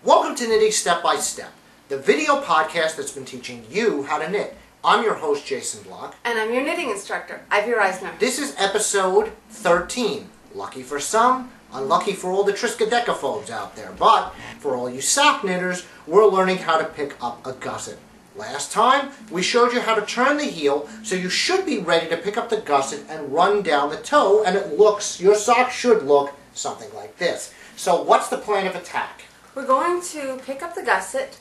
Welcome to Knitting Step by Step, the video podcast that's been teaching you how to knit. I'm your host, Jason Block. And I'm your knitting instructor, Ivy Reisner. This is episode 13. Lucky for some, unlucky for all the triskaidekaphobes out there. But for all you sock knitters, we're learning how to pick up a gusset. Last time, we showed you how to turn the heel, so you should be ready to pick up the gusset and run down the toe, and your sock should look something like this. So what's the plan of attack? We're going to pick up the gusset,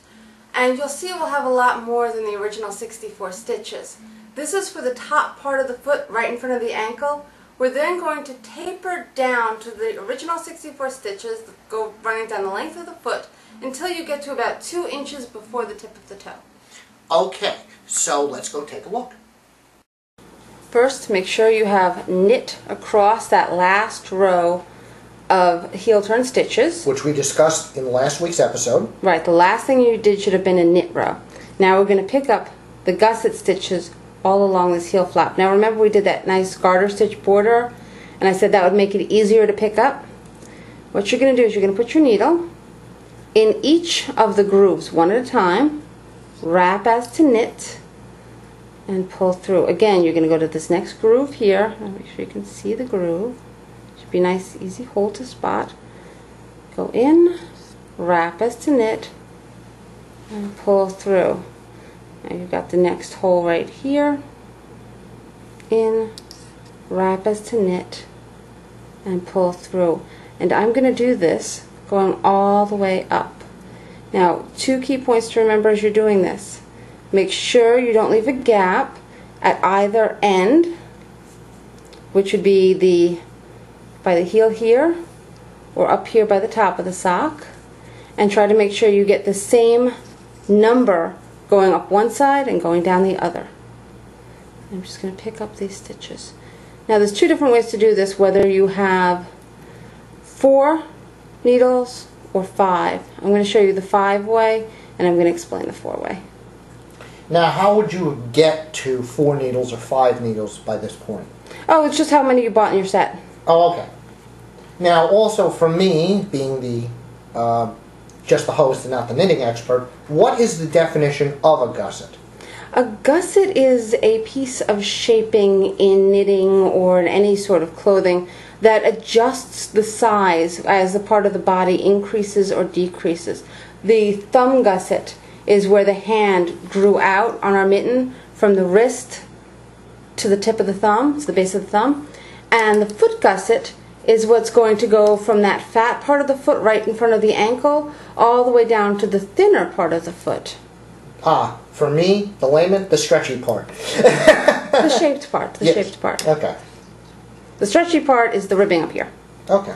and you'll see we'll have a lot more than the original 64 stitches. This is for the top part of the foot, right in front of the ankle. We're then going to taper down to the original 64 stitches, go running down the length of the foot, until you get to about 2 inches before the tip of the toe. Okay, so let's go take a look. First, make sure you have knit across that last row of heel turn stitches, which we discussed in last week's episode. Right, the last thing you did should have been a knit row. Now we're going to pick up the gusset stitches all along this heel flap. Now remember we did that nice garter stitch border, and I said that would make it easier to pick up. What you're going to do is you're going to put your needle in each of the grooves one at a time, wrap as to knit, and pull through. Again, you're going to go to this next groove here. Make sure you can see the groove. Be nice, easy hold to spot. Go in, wrap as to knit, and pull through. Now you've got the next hole right here. In, wrap as to knit, and pull through. And I'm going to do this going all the way up. Now, 2 key points to remember as you're doing this. Make sure you don't leave a gap at either end, which would be by the heel here or up here by the top of the sock, and try to make sure you get the same number going up one side and going down the other. I'm just going to pick up these stitches. Now there's 2 different ways to do this, whether you have 4 needles or 5. I'm going to show you the 5 way, and I'm going to explain the 4 way. Now how would you get to 4 needles or 5 needles by this point? Oh, it's just how many you bought in your set. Oh, okay. Now, also for me, being just the host and not the knitting expert, what is the definition of a gusset? A gusset is a piece of shaping in knitting or in any sort of clothing that adjusts the size as the part of the body increases or decreases. The thumb gusset is where the hand drew out on our mitten from the wrist to the tip of the thumb, to the base of the thumb. And the foot gusset is what's going to go from that fat part of the foot right in front of the ankle all the way down to the thinner part of the foot. Ah, for me, the layman, the stretchy part. The shaped part, the shaped part. Okay. The stretchy part is the ribbing up here. Okay.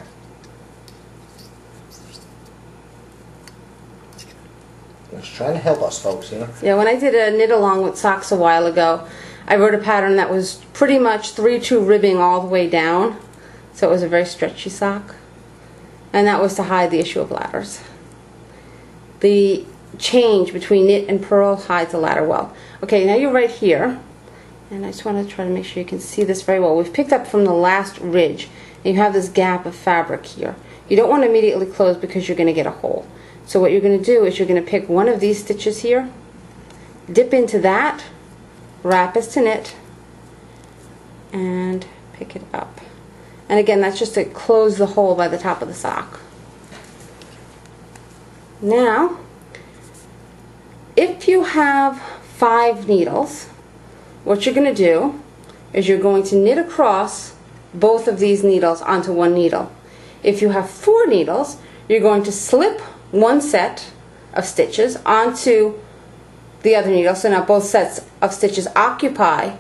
Just trying to help us, folks, you know? Yeah, when I did a knit along with socks a while ago, I wrote a pattern that was pretty much 3-2 ribbing all the way down. So it was a very stretchy sock. And that was to hide the issue of ladders. The change between knit and purl hides a ladder well. Okay, now you're right here. And I just want to try to make sure you can see this very well. We've picked up from the last ridge. And you have this gap of fabric here. You don't want to immediately close because you're going to get a hole. So what you're going to do is you're going to pick one of these stitches here, dip into that, wrap as to knit, and pick it up. And again, that's just to close the hole by the top of the sock. Now, if you have 5 needles, what you're going to do is you're going to knit across both of these needles onto one needle. If you have 4 needles, you're going to slip one set of stitches onto the other needle. So now both sets of stitches occupy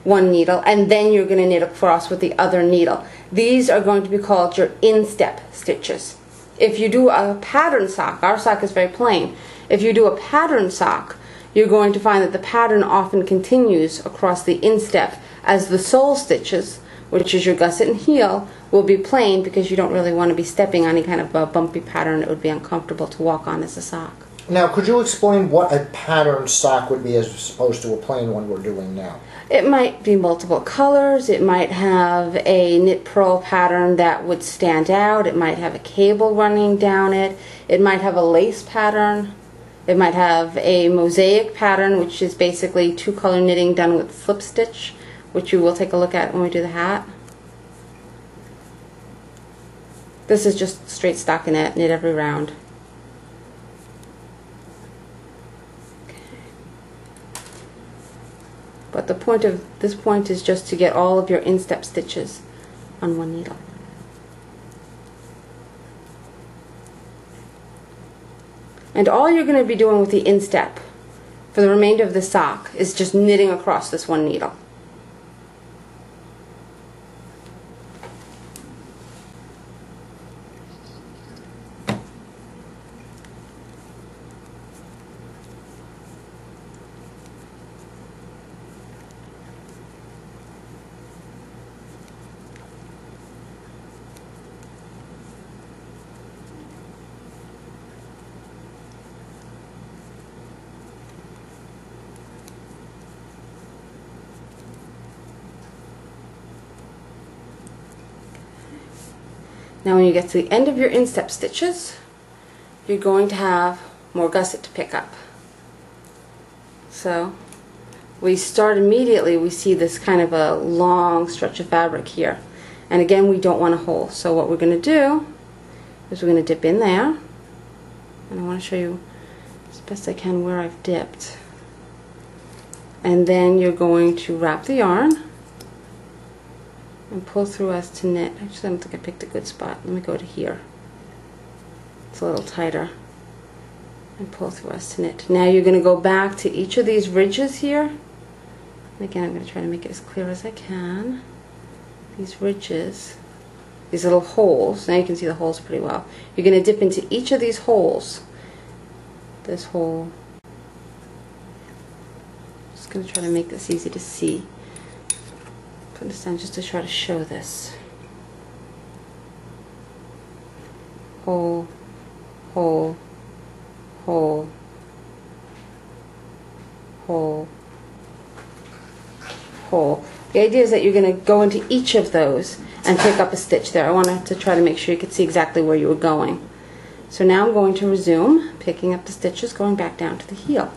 one needle, and then you're going to knit across with the other needle. These are going to be called your instep stitches. If you do a pattern sock, our sock is very plain. If you do a pattern sock, you're going to find that the pattern often continues across the instep, as the sole stitches, which is your gusset and heel, will be plain because you don't really want to be stepping on any kind of a bumpy pattern that would be uncomfortable to walk on as a sock. Now, could you explain what a pattern sock would be as opposed to a plain one we're doing now? It might be multiple colors. It might have a knit purl pattern that would stand out. It might have a cable running down it. It might have a lace pattern. It might have a mosaic pattern, which is basically two-color knitting done with slip stitch, which you will take a look at when we do the hat. This is just straight stockinette, knit every round. But the point of this point is just to get all of your instep stitches on one needle. And all you're going to be doing with the instep for the remainder of the sock is just knitting across this one needle. Now when you get to the end of your instep stitches, you're going to have more gusset to pick up. So we start immediately, we see this kind of a long stretch of fabric here. And again, we don't want a hole. So what we're going to do is we're going to dip in there. And I want to show you as best I can where I've dipped. And then you're going to wrap the yarn and pull through as to knit. Actually, I don't think I picked a good spot. Let me go to here. It's a little tighter. And pull through as to knit. Now you're going to go back to each of these ridges here. And again, I'm going to try to make it as clear as I can. These ridges, these little holes. Now you can see the holes pretty well. You're going to dip into each of these holes. This hole. Just going to try to make this easy to see. Put this down just to try to show this. Hole, hole, hole, hole, hole. The idea is that you're going to go into each of those and pick up a stitch there. I wanted to try to make sure you could see exactly where you were going. So now I'm going to resume picking up the stitches, going back down to the heel.